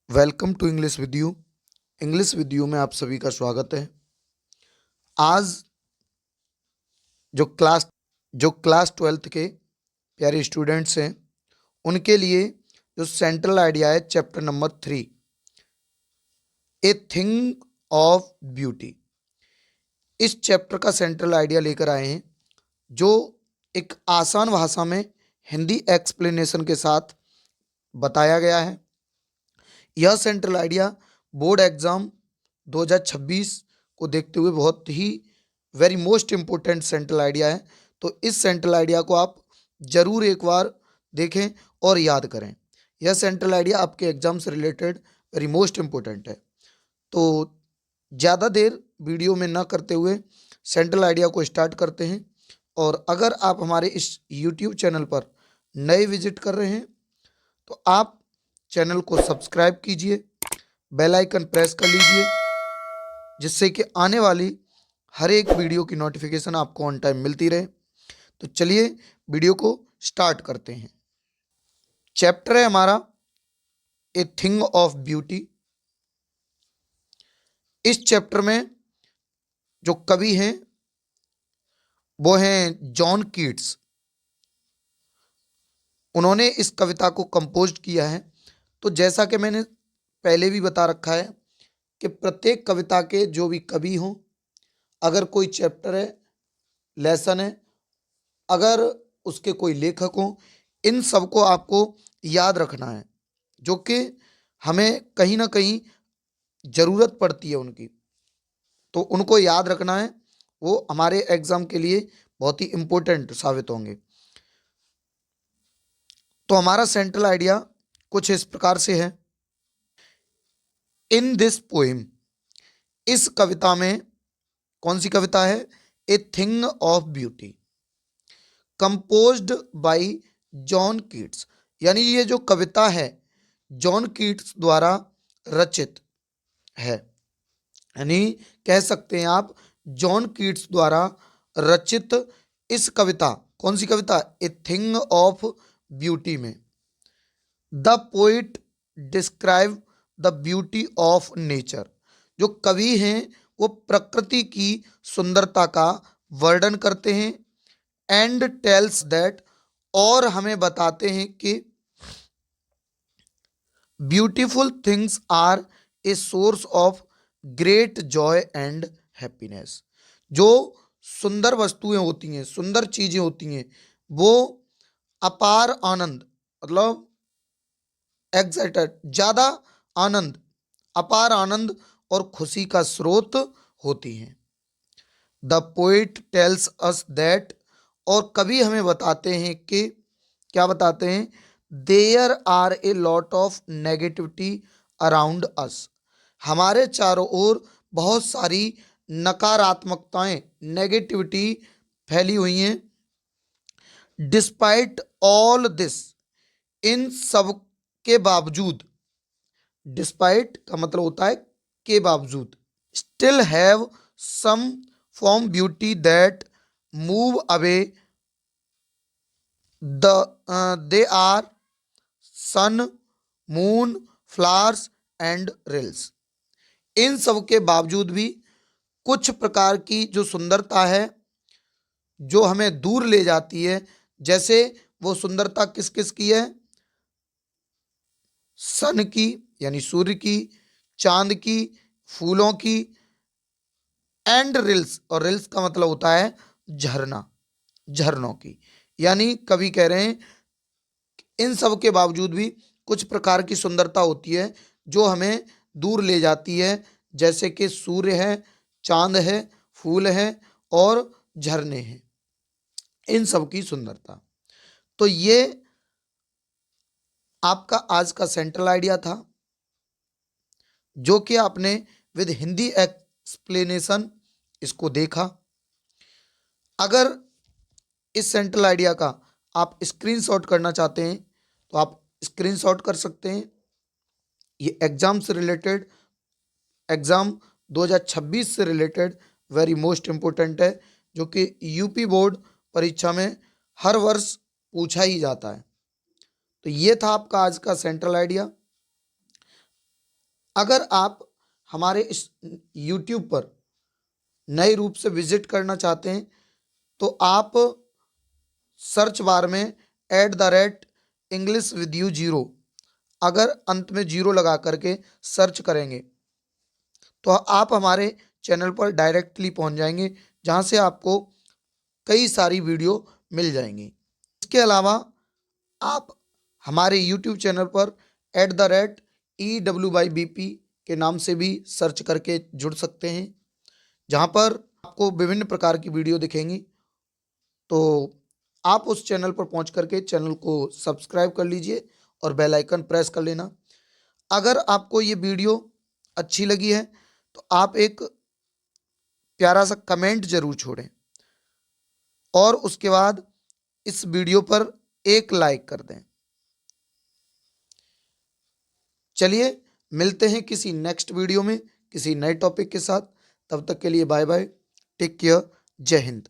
Welcome to English with you में आप सभी का स्वागत है। आज जो क्लास जो क्लास 12th के प्यारे स्टूडेंट्स हैं उनके लिए जो सेंट्रल आइडिया है chapter number 3 a thing of beauty, इस चैप्टर का सेंट्रल आइडिया लेकर आए हैं जो एक आसान भाषा में हिंदी एक्सप्लेनेशन के साथ बताया गया है। यह सेंट्रल आइडिया बोर्ड एग्जाम 2026 को देखते हुए बहुत ही very most important central idea है। तो इस सेंट्रल आइडिया को आप जरूर एक बार देखें और याद करें। यह सेंट्रल आइडिया आपके एग्जाम से रिलेटेड वेरी मोस्ट इम्पोर्टेंट है। तो ज़्यादा देर वीडियो में ना करते हुए सेंट्रल आइडिया को स्टार्ट करते हैं। और अगर आप हमारे इस यूट्यूब चैनल पर नए विजिट कर रहे हैं तो आप चैनल को सब्सक्राइब कीजिए, बेल आइकन प्रेस कर लीजिए, जिससे कि आने वाली हर एक वीडियो की नोटिफिकेशन आपको ऑन टाइम मिलती रहे। तो चलिए वीडियो को स्टार्ट करते हैं। चैप्टर है हमारा ए थिंग ऑफ ब्यूटी। इस चैप्टर में जो कवि हैं वो हैं जॉन कीट्स। उन्होंने इस कविता को कंपोज किया है। तो जैसा कि मैंने पहले भी बता रखा है कि प्रत्येक कविता के जो भी कवि हों, अगर कोई चैप्टर है, लेसन है, अगर उसके कोई लेखक हों, इन सबको आपको याद रखना है, जो कि हमें कहीं ना कहीं ज़रूरत पड़ती है उनकी। तो उनको याद रखना है, वो हमारे एग्ज़ाम के लिए बहुत ही इम्पोर्टेंट साबित होंगे। तो हमारा सेंट्रल आइडिया कुछ इस प्रकार से है। इन दिस पोएम, इस कविता में, कौन सी कविता है? A thing of beauty, composed bye John Keats. यानी ये जो कविता है जॉन कीट्स द्वारा रचित है। यानी कह सकते हैं आप जॉन कीट्स द्वारा रचित इस कविता, कौन सी कविता? ए थिंग ऑफ ब्यूटी में the poet describe the beauty of nature. जो कवि हैं वो प्रकृति की सुंदरता का वर्णन करते हैं। एंड टेल्स दैट, और हमें बताते हैं कि beautiful things are a source of great joy and happiness. जो सुंदर वस्तुएं होती हैं, सुंदर चीजें होती हैं, वो अपार आनंद, मतलब एक्साइटेड, ज्यादा आनंद, अपार आनंद और खुशी का स्रोत होती हैं। The poet tells us that, और कवि हमें बताते हैं कि, क्या बताते हैं? There are a lot of negativity around us. हमारे चारों ओर बहुत सारी नकारात्मकताएं, नेगेटिविटी फैली हुई हैं। डिस्पाइट ऑल दिस, इन सब के बावजूद, डिस्पाइट का मतलब होता है के बावजूद, still have some form beauty that move away the they are sun, moon, flowers and rills. इन सब के बावजूद भी कुछ प्रकार की जो सुंदरता है जो हमें दूर ले जाती है। जैसे वो सुंदरता किस किस की है? सन की यानी सूर्य की, चांद की, फूलों की, एंड रिल्स, और रिल्स का मतलब होता है झरना, झरनों की। यानी कवि कह रहे हैं इन सब के बावजूद भी कुछ प्रकार की सुंदरता होती है जो हमें दूर ले जाती है, जैसे कि सूर्य है, चांद है, फूल है और झरने हैं, इन सब की सुंदरता। तो ये आपका आज का सेंट्रल आइडिया था, जो कि आपने विद हिंदी एक्सप्लेनेशन इसको देखा। अगर इस सेंट्रल आइडिया का आप स्क्रीनशॉट करना चाहते हैं तो आप स्क्रीनशॉट कर सकते हैं। ये एग्जाम से रिलेटेड, एग्जाम 2026 से रिलेटेड वेरी मोस्ट इम्पोर्टेंट है, जो कि यूपी बोर्ड परीक्षा में हर वर्ष पूछा ही जाता है। तो ये था आपका आज का सेंट्रल आइडिया। अगर आप हमारे इस यूट्यूब पर नए रूप से विजिट करना चाहते हैं तो आप सर्च बार में @इंग्लिश विद यू 0 अगर अंत में 0 लगा करके सर्च करेंगे तो आप हमारे चैनल पर डायरेक्टली पहुंच जाएंगे, जहां से आपको कई सारी वीडियो मिल जाएंगी। इसके अलावा आप हमारे यूट्यूब चैनल पर @EWYBP के नाम से भी सर्च करके जुड़ सकते हैं, जहां पर आपको विभिन्न प्रकार की वीडियो दिखेंगी। तो आप उस चैनल पर पहुंच करके चैनल को सब्सक्राइब कर लीजिए और बेल आइकन प्रेस कर लेना। अगर आपको ये वीडियो अच्छी लगी है तो आप एक प्यारा सा कमेंट जरूर छोड़ें और उसके बाद इस वीडियो पर एक लाइक कर दें। चलिए मिलते हैं किसी नेक्स्ट वीडियो में किसी नए टॉपिक के साथ। तब तक के लिए बाय बाय, टेक केयर, जय हिंद।